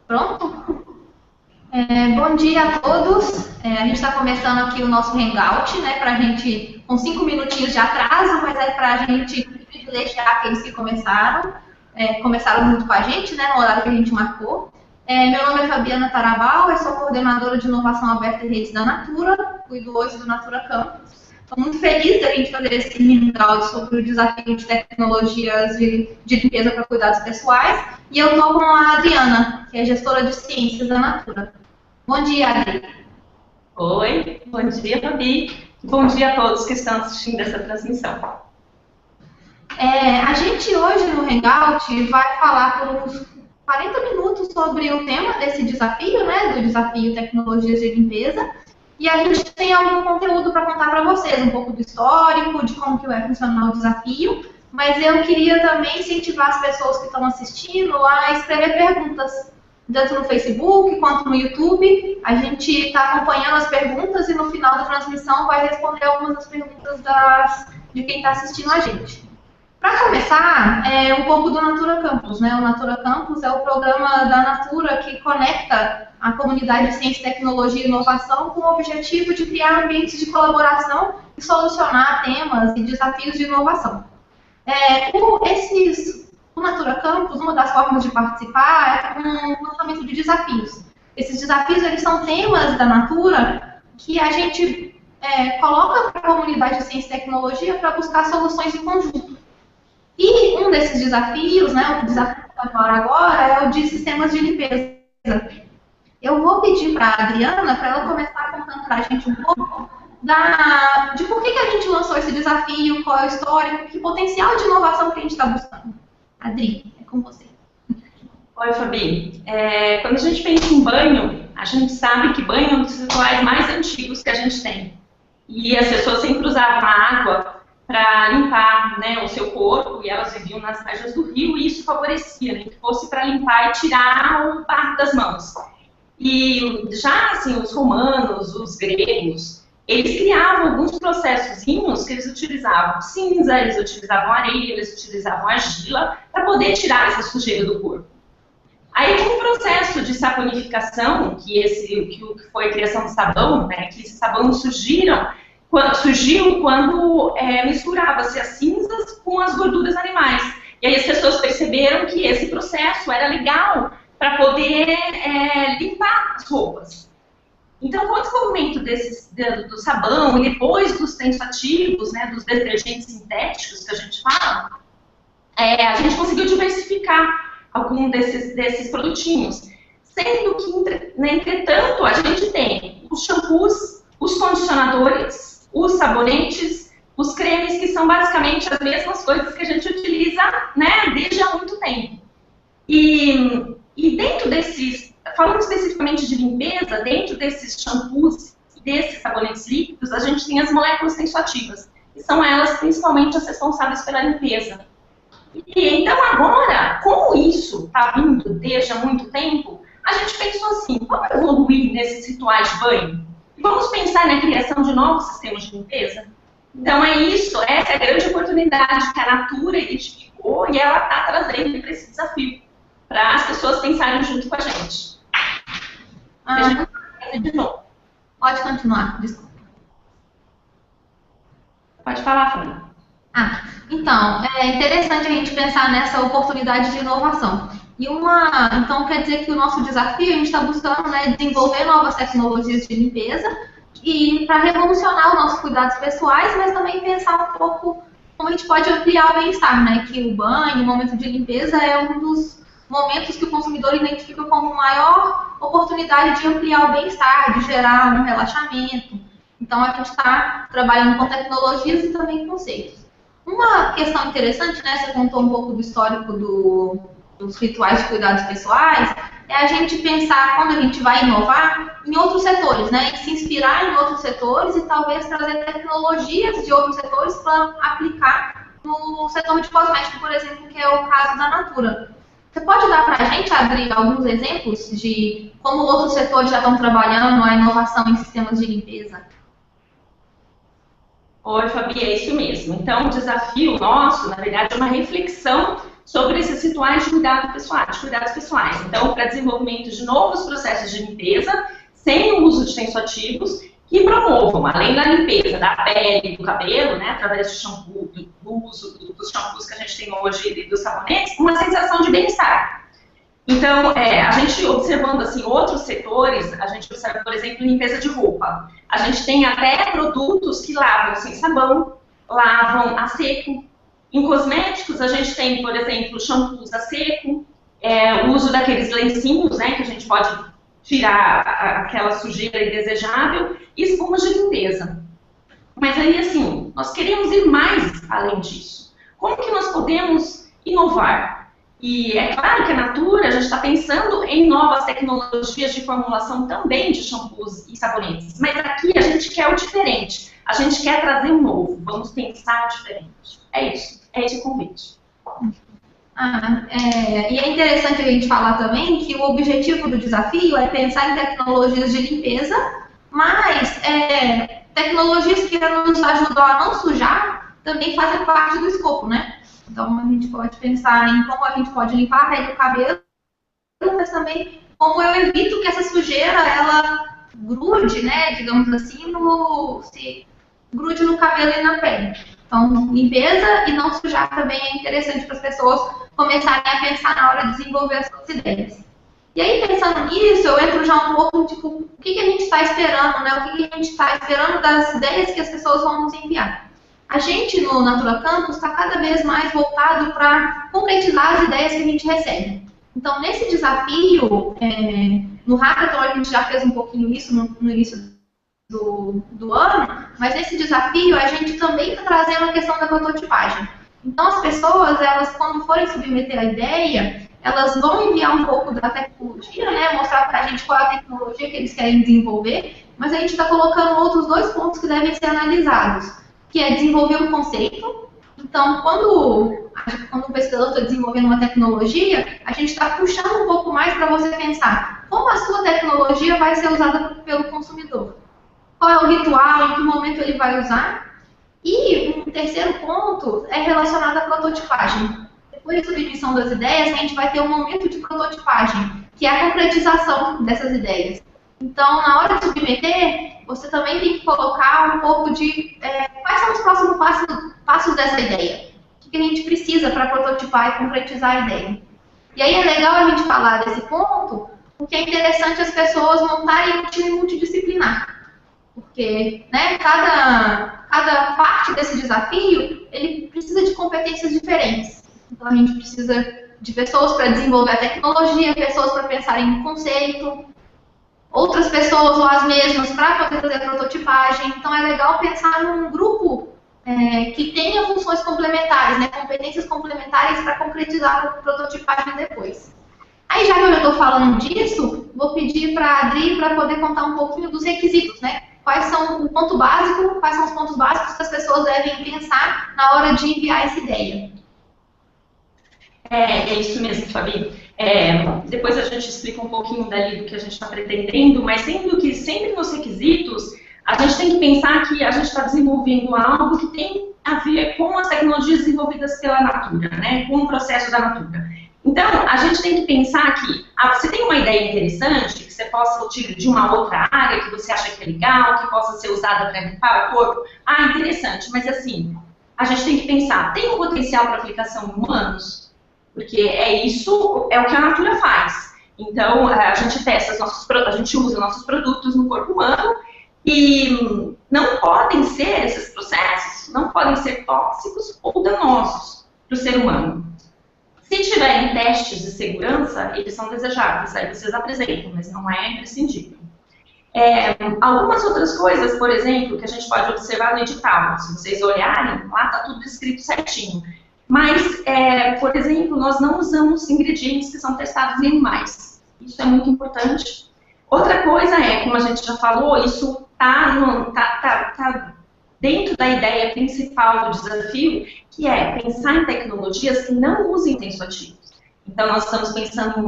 Pronto? Bom dia a todos. A gente está começando aqui o nosso Hangout, né? Para a gente, com 5 minutinhos de atraso, mas é para a gente privilegiar aqueles que começaram junto com a gente, né? No horário que a gente marcou. Meu nome é Fabiana Taraval, eu sou coordenadora de inovação aberta e redes da Natura, cuido hoje do Natura Campus. Estou muito feliz da gente fazer esse Hangout sobre o desafio de tecnologias de limpeza para cuidados pessoais. E eu estou com a Adriana, que é gestora de ciências da Natura. Bom dia, Adri. Oi, bom dia, Fabi. Bom dia a todos que estão assistindo essa transmissão. A gente hoje no Hangout vai falar por uns 40 minutos sobre o tema desse desafio, né, do desafio tecnologias de limpeza. E a gente tem algum conteúdo para contar para vocês, um pouco do histórico, de como que vai funcionar o desafio. Mas eu queria também incentivar as pessoas que estão assistindo a escrever perguntas, tanto no Facebook quanto no YouTube. A gente está acompanhando as perguntas e no final da transmissão vai responder algumas das perguntas de quem está assistindo a gente. Para começar, um pouco do Natura Campus, né? O Natura Campus é o programa da Natura que conecta a comunidade de ciência, tecnologia e inovação com o objetivo de criar ambientes de colaboração e solucionar temas e desafios de inovação. O Natura Campus, uma das formas de participar é com o lançamento de desafios. Esses desafios eles são temas da Natura que a gente coloca para a comunidade de ciência e tecnologia para buscar soluções em conjunto. E um desses desafios, né, o desafio agora é o de sistemas de limpeza. Eu vou pedir para a Adriana para ela começar contando para a gente um pouco de por que a gente lançou esse desafio, qual é o histórico, que potencial de inovação que a gente está buscando. Adri, é com você. Oi, Fabi. Quando a gente pensa em banho, a gente sabe que banho é um dos rituais mais antigos que a gente tem. E as pessoas sempre usavam a água para limpar, né, o seu corpo, e elas viviam nas margens do rio, e isso favorecia, né, que fosse para limpar e tirar o barro das mãos. E já assim, os romanos, os gregos, eles criavam alguns processozinhos que eles utilizavam cinza, eles utilizavam areia, eles utilizavam argila para poder tirar essa sujeira do corpo. Aí com o processo de saponificação, que foi a criação do sabão, né, que esse sabão surgiu quando misturava-se as cinzas com as gorduras animais. E aí as pessoas perceberam que esse processo era legal para poder limpar as roupas. Então, com o desenvolvimento do sabão e depois dos tensoativos, né, dos detergentes sintéticos que a gente fala, a gente conseguiu diversificar algum desses produtinhos. Sendo que, entretanto, a gente tem os shampoos, os condicionadores, os sabonetes, os cremes, que são basicamente as mesmas coisas que a gente utiliza, né, desde há muito tempo. E dentro desses, falando especificamente de limpeza, dentro desses shampoos e desses sabonetes líquidos, a gente tem as moléculas tensoativas, que são elas principalmente as responsáveis pela limpeza. E então agora, como isso está vindo desde há muito tempo, a gente pensou assim, vamos evoluir nesses rituais de banho? Vamos pensar na criação de novos sistemas de limpeza? Então essa é a grande oportunidade que a Natura identificou e ela está trazendo para esse desafio, para as pessoas pensarem junto com a gente. De novo. Pode continuar, desculpa. Pode falar, Fran. Então, é interessante a gente pensar nessa oportunidade de inovação. Então, quer dizer que o nosso desafio, a gente está buscando, né, desenvolver novas tecnologias de limpeza e para revolucionar os nossos cuidados pessoais, mas também pensar um pouco como a gente pode ampliar o bem-estar, né, que o banho, o momento de limpeza é um dos momentos que o consumidor identifica como maior oportunidade de ampliar o bem-estar, de gerar um relaxamento. Então, a gente está trabalhando com tecnologias e também conceitos. Uma questão interessante, né, você contou um pouco do histórico dos rituais de cuidados pessoais, é a gente pensar, quando a gente vai inovar, em outros setores, né, em se inspirar em outros setores e talvez trazer tecnologias de outros setores para aplicar no setor de cosmético, por exemplo, que é o caso da Natura. Você pode dar para a gente, Adri, alguns exemplos de como outros setores já estão trabalhando a inovação em sistemas de limpeza? Oi, Fabi, é isso mesmo. Então, o desafio nosso, na verdade, é uma reflexão sobre esses rituais de cuidados pessoais. Então, para desenvolvimento de novos processos de limpeza, sem o uso de tensoativos, que promovam, além da limpeza da pele e do cabelo, né, através de shampoo, do uso dos shampoos que a gente tem hoje e dos sabonetes, uma sensação de bem-estar. Então, a gente observando assim, outros setores, a gente observa, por exemplo, limpeza de roupa. A gente tem até produtos que lavam sem sabão, lavam a seco. Em cosméticos, a gente tem, por exemplo, shampoos a seco, o uso daqueles lencinhos, né, que a gente pode tirar aquela sujeira indesejável, e espumas de limpeza. Mas aí, assim, nós queremos ir mais além disso. Como que nós podemos inovar? E é claro que a Natura, a gente está pensando em novas tecnologias de formulação também de shampoos e sabonetes. Mas aqui a gente quer o diferente. A gente quer trazer um novo. Vamos pensar diferente. É isso. É esse o convite. E é interessante a gente falar também que o objetivo do desafio é pensar em tecnologias de limpeza, mas tecnologias que nos ajudam a não sujar também fazem parte do escopo, né? Então a gente pode pensar em como a gente pode limpar a pele do cabelo, mas também como eu evito que essa sujeira ela grude, né? Digamos assim, grude no cabelo e na pele. Então, limpeza e não sujar também é interessante para as pessoas começarem a pensar na hora de desenvolver as suas ideias. E aí, pensando nisso, eu entro já um pouco, tipo, o que a gente está esperando, né? O que a gente está esperando das ideias que as pessoas vão nos enviar. A gente, no Natura Campus, está cada vez mais voltado para concretizar as ideias que a gente recebe. Então, nesse desafio, no Hackathon a gente já fez um pouquinho isso no início do ano, mas nesse desafio a gente também está trazendo a questão da prototipagem. Então as pessoas, elas quando forem submeter a ideia, elas vão enviar um pouco da tecnologia, né, mostrar para a gente qual é a tecnologia que eles querem desenvolver, mas a gente está colocando outros dois pontos que devem ser analisados, que é desenvolver um conceito. Então, quando o pesquisador está desenvolvendo uma tecnologia, a gente está puxando um pouco mais para você pensar como a sua tecnologia vai ser usada pelo consumidor. Qual é o ritual, em que momento ele vai usar. E um terceiro ponto é relacionado à prototipagem. Depois da submissão das ideias, a gente vai ter um momento de prototipagem, que é a concretização dessas ideias. Então, na hora de submeter, você também tem que colocar um pouco de quais são os próximos passos dessa ideia. O que a gente precisa para prototipar e concretizar a ideia. E aí é legal a gente falar desse ponto, porque é interessante as pessoas montarem um time multidisciplinar. Porque, né, cada parte desse desafio, ele precisa de competências diferentes. Então, a gente precisa de pessoas para desenvolver a tecnologia, pessoas para pensar em conceito, outras pessoas ou as mesmas para poder fazer a prototipagem. Então, é legal pensar num grupo que tenha funções complementares, né, competências complementares para concretizar a prototipagem depois. Aí, já que eu já estou falando disso, vou pedir para a Adri para poder contar um pouquinho dos requisitos, né? Quais são os pontos básicos que as pessoas devem pensar na hora de enviar essa ideia. É isso mesmo, Fabi. Depois a gente explica um pouquinho dali do que a gente está pretendendo, mas sendo que sempre nos requisitos, a gente tem que pensar que a gente está desenvolvendo algo que tem a ver com as tecnologias desenvolvidas pela Natura, né? Com o processo da Natura. Então, a gente tem que pensar que você tem uma ideia interessante, que você possa utilizar de uma outra área, que você acha que é legal, que possa ser usada para limpar o corpo. Interessante, mas assim, a gente tem que pensar, tem um potencial para aplicação em humanos? Porque é o que a Natura faz. Então, a gente testa a gente usa nossos produtos no corpo humano e não podem ser, esses processos, não podem ser tóxicos ou danosos para o ser humano. Se tiverem testes de segurança, eles são desejáveis, aí vocês apresentam, mas não é imprescindível. Algumas outras coisas, por exemplo, que a gente pode observar no edital, se vocês olharem, lá está tudo escrito certinho. Mas, por exemplo, nós não usamos ingredientes que são testados em animais. Isso é muito importante. Outra coisa como a gente já falou, isso está dentro da ideia principal do desafio, que é pensar em tecnologias que não usem tensoativos. Então, nós estamos pensando em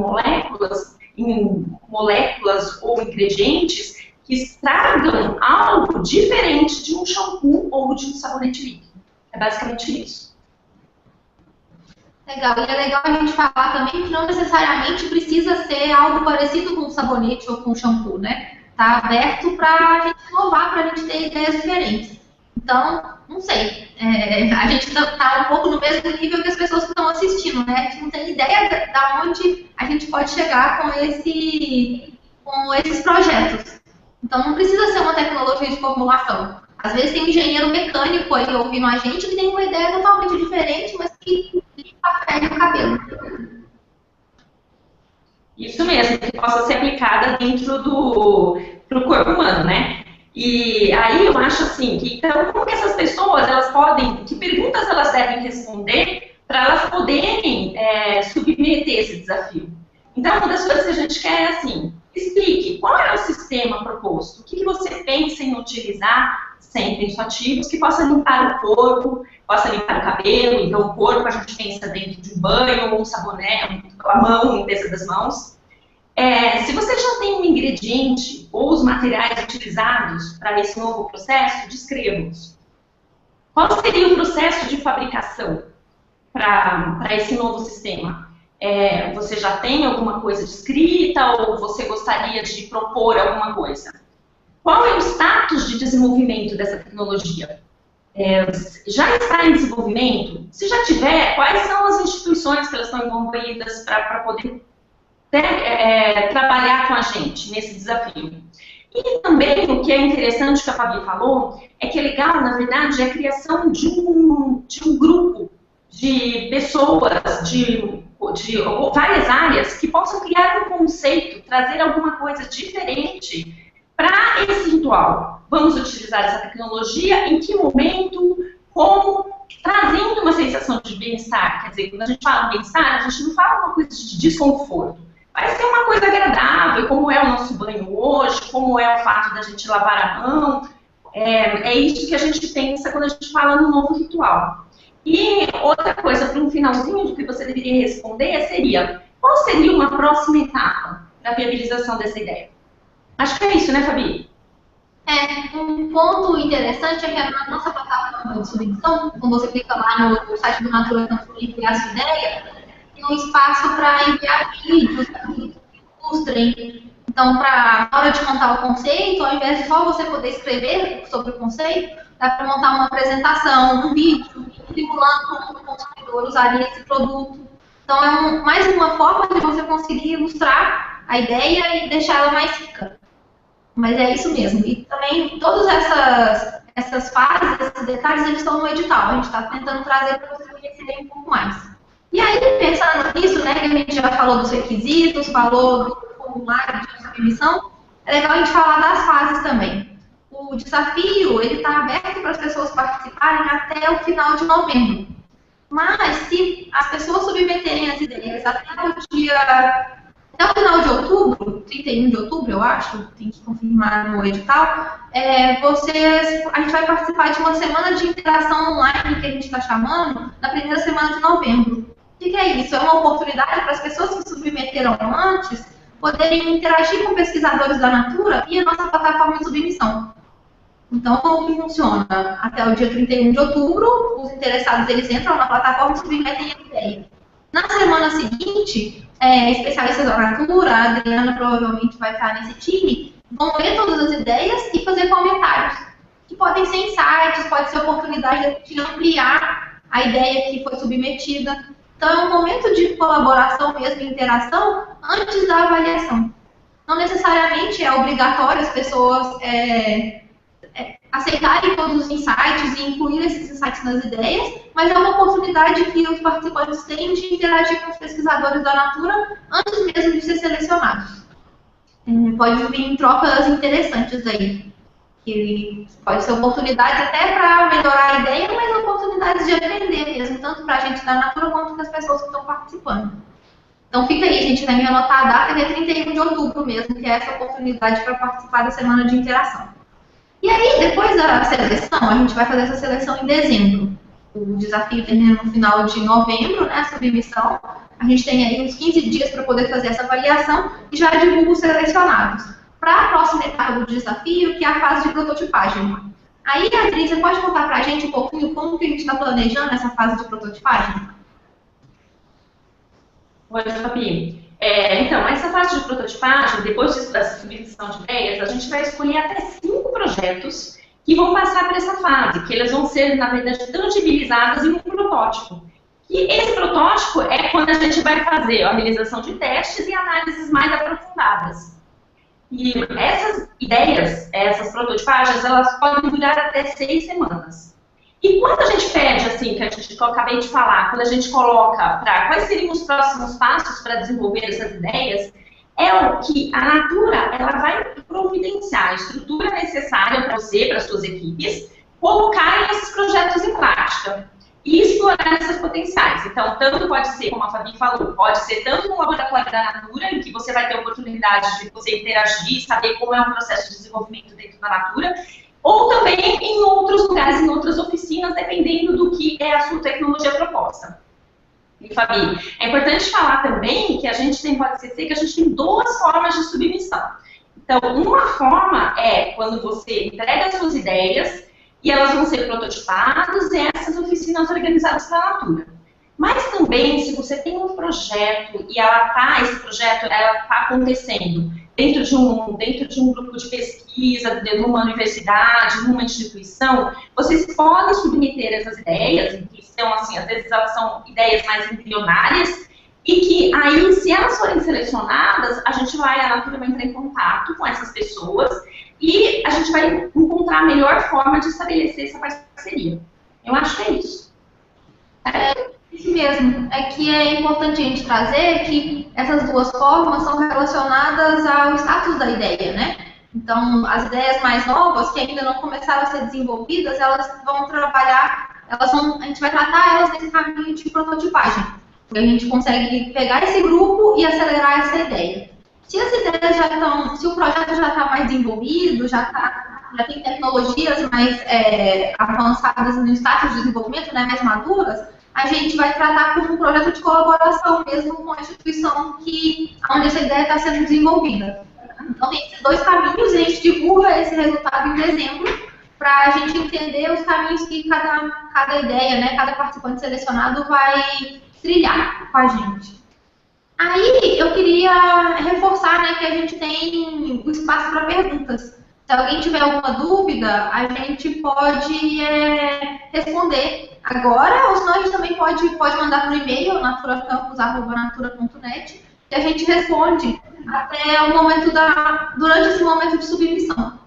moléculas ou ingredientes que estragam algo diferente de um shampoo ou de um sabonete líquido. É basicamente isso. Legal, e é legal a gente falar também que não necessariamente precisa ser algo parecido com sabonete ou com shampoo, né? Tá aberto para a gente inovar, para a gente ter ideias diferentes. Então, não sei, a gente está um pouco no mesmo nível que as pessoas que estão assistindo, né? A gente não tem ideia de onde a gente pode chegar com esses projetos. Então, não precisa ser uma tecnologia de formulação. Às vezes tem um engenheiro mecânico aí ouvindo a gente que tem uma ideia totalmente diferente, mas que limpa a pele e o cabelo. Isso mesmo, que possa ser aplicada dentro do corpo humano, né? E aí eu acho assim, que então como que essas pessoas, elas podem, que perguntas elas devem responder para elas poderem submeter esse desafio? Então, uma das coisas que a gente quer é assim, explique qual é o sistema proposto, o que você pensa em utilizar sem pensativos, que possa limpar o corpo, possa limpar o cabelo. Então o corpo a gente pensa dentro de um banho, um sabonete, a mão, limpeza das mãos. Se você já tem um ingrediente ou os materiais utilizados para esse novo processo, descreva-os. Qual seria o processo de fabricação para esse novo sistema? Você já tem alguma coisa descrita ou você gostaria de propor alguma coisa? Qual é o status de desenvolvimento dessa tecnologia? Já está em desenvolvimento? Se já tiver, quais são as instituições que elas estão envolvidas para poder trabalhar com a gente nesse desafio? E também, o que é interessante que a Fabi falou, é que é legal, na verdade, é a criação de um grupo de pessoas, de várias áreas que possam criar um conceito, trazer alguma coisa diferente para esse ritual. Vamos utilizar essa tecnologia, em que momento, como, trazendo uma sensação de bem-estar. Quer dizer, quando a gente fala bem-estar, a gente não fala uma coisa de desconforto. Vai ser uma coisa agradável, como é o nosso banho hoje, como é o fato da gente lavar a mão. É isso que a gente pensa quando a gente fala no novo ritual. E outra coisa, para um finalzinho do que você deveria responder, seria: qual seria uma próxima etapa para a viabilização dessa ideia? Acho que é isso, né, Fabi? Um ponto interessante é que na nossa plataforma de submissão, quando você clica lá no site do Natura e enviar a sua ideia, tem um espaço para enviar vídeos que ilustrem. Então, na hora de montar o conceito, ao invés de só você poder escrever sobre o conceito, dá para montar uma apresentação, um vídeo, simulando como o consumidor usaria esse produto. Então, é mais uma forma de você conseguir ilustrar a ideia e deixar ela mais rica. Mas é isso mesmo. E também todas essas fases, esses detalhes, eles estão no edital. A gente está tentando trazer para vocês conhecerem um pouco mais. E aí, pensando nisso, né, que a gente já falou dos requisitos, falou do formulário de submissão, é legal a gente falar das fases também. O desafio, ele está aberto para as pessoas participarem até o final de novembro. Mas, se as pessoas submeterem as ideias até o final de outubro, 31 de outubro, eu acho, tem que confirmar no edital, a gente vai participar de uma semana de interação online, que a gente está chamando, na primeira semana de novembro. O que é isso? É uma oportunidade para as pessoas que submeteram antes poderem interagir com pesquisadores da Natura via nossa plataforma de submissão. Então, como que funciona? Até o dia 31 de outubro, os interessados eles entram na plataforma e submetem a ideia. Na semana seguinte, especialistas da Natura, a Adriana provavelmente vai estar nesse time, vão ler todas as ideias e fazer comentários. Que podem ser insights, pode ser oportunidade de ampliar a ideia que foi submetida. Então, é um momento de colaboração mesmo, interação, antes da avaliação. Não necessariamente é obrigatório as pessoas aceitarem todos os insights e incluir esses insights nas ideias, mas é uma oportunidade que os participantes têm de interagir com os pesquisadores da Natura antes mesmo de ser selecionados. Pode vir trocas interessantes aí, que pode ser oportunidade até para melhorar a ideia, mas oportunidades de aprender mesmo, tanto para a gente da Natura quanto para as pessoas que estão participando. Então fica aí, gente, vai me anotar a data, que é 31 de outubro mesmo, que é essa oportunidade para participar da semana de interação. E aí, depois da seleção, a gente vai fazer essa seleção em dezembro. O desafio termina no final de novembro, né, a submissão. A gente tem aí uns 15 dias para poder fazer essa avaliação e já divulga os selecionados. Para a próxima etapa do desafio, que é a fase de prototipagem. Aí, Adri, você pode contar para a gente um pouquinho como que a gente está planejando essa fase de prototipagem? Oi, Fabi. Então, essa fase de prototipagem, depois dessa submissão de ideias, a gente vai escolher até 5 projetos que vão passar por essa fase, que eles vão ser, na verdade, tangibilizados em um protótipo. E esse protótipo é quando a gente vai fazer a realização de testes e análises mais aprofundadas. E essas ideias, essas prototipagens, elas podem durar até 6 semanas. E quando a gente pede, assim, que eu acabei de falar, quando a gente coloca para quais seriam os próximos passos para desenvolver essas ideias, é o que a Natura ela vai providenciar a estrutura necessária para você, para as suas equipes, colocarem esses projetos em prática e explorar esses potenciais. Então, tanto pode ser, como a Fabi falou, pode ser tanto no laboratório da Natura, em que você vai ter a oportunidade de você interagir, saber como é o processo de desenvolvimento dentro da Natura, ou também em outros lugares, em outras oficinas, dependendo do que é a sua tecnologia proposta. E, Fabi, é importante falar também que a gente tem, pode ser que a gente tem 2 formas de submissão. Então, uma forma é quando você entrega as suas ideias e elas vão ser prototipadas em essas oficinas organizadas pela Natura. Mas também, se você tem um projeto e esse projeto está acontecendo dentro de um grupo de pesquisa, numa universidade, numa instituição, vocês podem submeter essas ideias, que são, assim, às vezes elas são ideias mais embrionárias, e que aí, se elas forem selecionadas, a Natura vai entrar em contato com essas pessoas e a gente vai encontrar a melhor forma de estabelecer essa parceria. Eu acho que é isso. Isso mesmo. É que é importante a gente trazer que essas 2 formas são relacionadas ao status da ideia, né? Então, as ideias mais novas, que ainda não começaram a ser desenvolvidas, elas vão trabalhar, a gente vai tratar elas nesse caminho de prototipagem. A gente consegue pegar esse grupo e acelerar essa ideia. Se as ideias se o projeto já está mais desenvolvido, já tem tecnologias mais avançadas no status de desenvolvimento, né, mais maduras, a gente vai tratar como um projeto de colaboração mesmo com a instituição onde essa ideia está sendo desenvolvida. Então, tem esses 2 caminhos e a gente divulga esse resultado em dezembro para a gente entender os caminhos que cada ideia, né, cada participante selecionado vai trilhar com a gente. Aí, eu queria reforçar, né, que a gente tem o espaço para perguntas. Se alguém tiver alguma dúvida, a gente pode responder agora, ou senão a gente também pode mandar por e-mail, naturacampus@natura.net, e a gente responde até durante esse momento de submissão.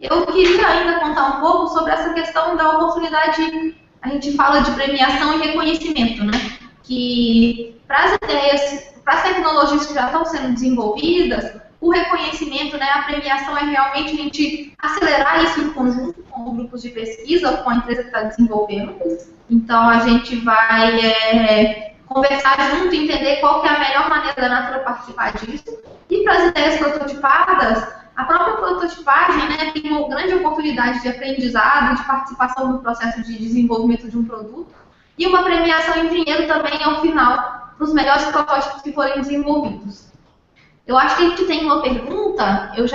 Eu queria ainda contar um pouco sobre essa questão da oportunidade, a gente fala de premiação e reconhecimento, né? Que para as ideias, para as tecnologias que já estão sendo desenvolvidas, o reconhecimento, né, a premiação é realmente a gente acelerar isso em conjunto com grupos de pesquisa, com a empresa que está desenvolvendo. Então, a gente vai conversar junto, entender qual que é a melhor maneira da Natura participar disso. E para as ideias prototipadas, a própria prototipagem, né, tem uma grande oportunidade de aprendizado, de participação no processo de desenvolvimento de um produto. E uma premiação em dinheiro também ao final, para os melhores protótipos que forem desenvolvidos. Eu acho que a gente tem uma pergunta, eu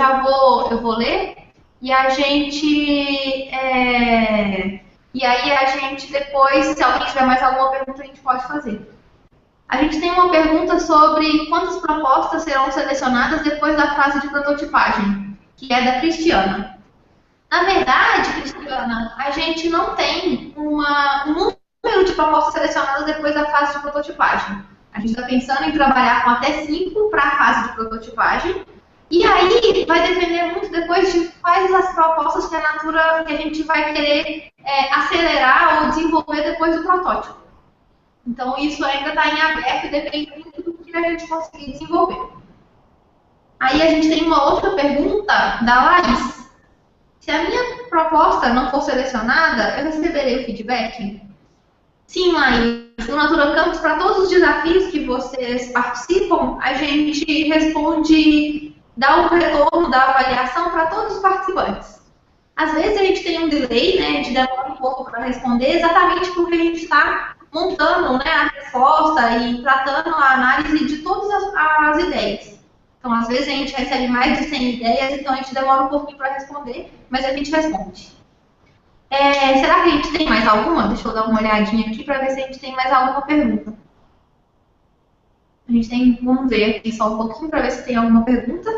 vou ler, e a gente, e aí a gente depois, se alguém tiver mais alguma pergunta, a gente pode fazer. A gente tem uma pergunta sobre quantas propostas serão selecionadas depois da fase de prototipagem, que é da Cristiana. Na verdade, Cristiana, a gente não tem um número de propostas selecionadas depois da fase de prototipagem. A gente está pensando em trabalhar com até 5 para a fase de prototipagem. E aí vai depender muito depois de quais as propostas que a gente vai querer acelerar ou desenvolver depois do protótipo. Então isso ainda está em aberto e depende muito do que a gente conseguir desenvolver. Aí a gente tem uma outra pergunta da Laís. Se a minha proposta não for selecionada, eu receberei o feedback? Sim, Laís. No Natura Campus, para todos os desafios que vocês participam, a gente responde, dá o retorno da avaliação para todos os participantes. Às vezes a gente tem um delay, né, de demorar um pouco para responder, exatamente porque a gente está montando, né, a resposta e tratando a análise de todas as ideias. Então, às vezes a gente recebe mais de 100 ideias, então a gente demora um pouquinho para responder, mas a gente responde. Será que a gente tem mais alguma? Deixa eu dar uma olhadinha aqui para ver se a gente tem mais alguma pergunta. A gente tem, vamos ver aqui só um pouquinho para ver se tem alguma pergunta.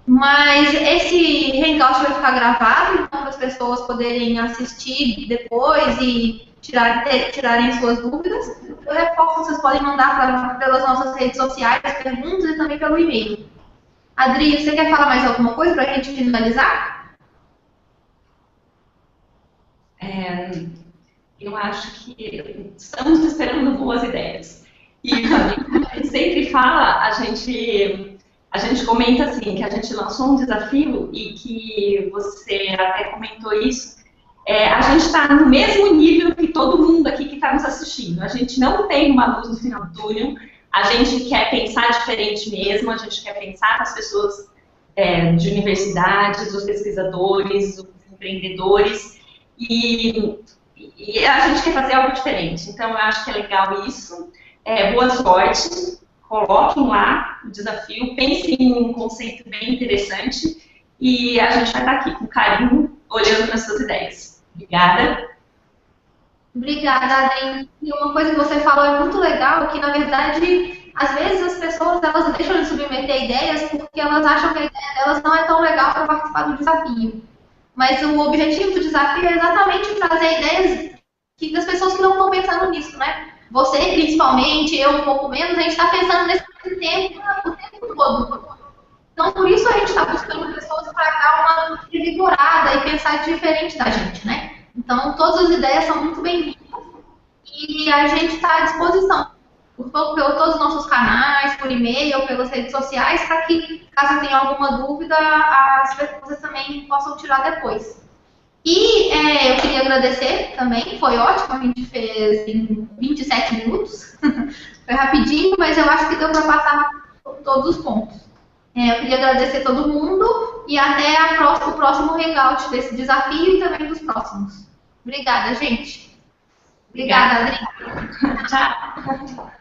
Mas esse hangout vai ficar gravado, então para as pessoas poderem assistir depois e tirarem suas dúvidas. Eu reforço, vocês podem mandar pelas nossas redes sociais perguntas e também pelo e-mail. Adri, você quer falar mais alguma coisa para a gente finalizar? Eu acho que estamos esperando boas ideias. E como a gente sempre fala, a gente comenta assim, que a gente lançou um desafio e que você até comentou isso, a gente está no mesmo nível que todo mundo aqui que está nos assistindo. A gente não tem uma luz no final do túnel, a gente quer pensar diferente mesmo, a gente quer pensar com as pessoas de universidades, os pesquisadores, os empreendedores, e a gente quer fazer algo diferente. Então, eu acho que é legal isso. Boa sorte, coloquem lá o desafio, pensem em um conceito bem interessante e a gente vai estar aqui com carinho, olhando para as suas ideias. Obrigada. Obrigada, Adri. E uma coisa que você falou é muito legal, que na verdade, às vezes as pessoas elas deixam de submeter ideias porque elas acham que a ideia delas não é tão legal para participar do desafio. Mas o objetivo do desafio é exatamente trazer ideias das pessoas que não estão pensando nisso, né? Você, principalmente, eu um pouco menos, a gente está pensando nesse tempo o tempo todo. Então, por isso a gente está buscando pessoas para dar uma revigorada e pensar diferente da gente, né? Então, todas as ideias são muito bem-vindas e a gente está à disposição por todos os nossos canais, por e-mail, pelas redes sociais, para que, caso tenha alguma dúvida, vocês também possam tirar depois. E eu queria agradecer também, foi ótimo, a gente fez em 27 minutos, foi rapidinho, mas eu acho que deu para passar todos os pontos. Eu queria agradecer a todo mundo e até o próximo hangout desse desafio e também dos próximos. Obrigada, gente. Obrigada, Adri. Tchau.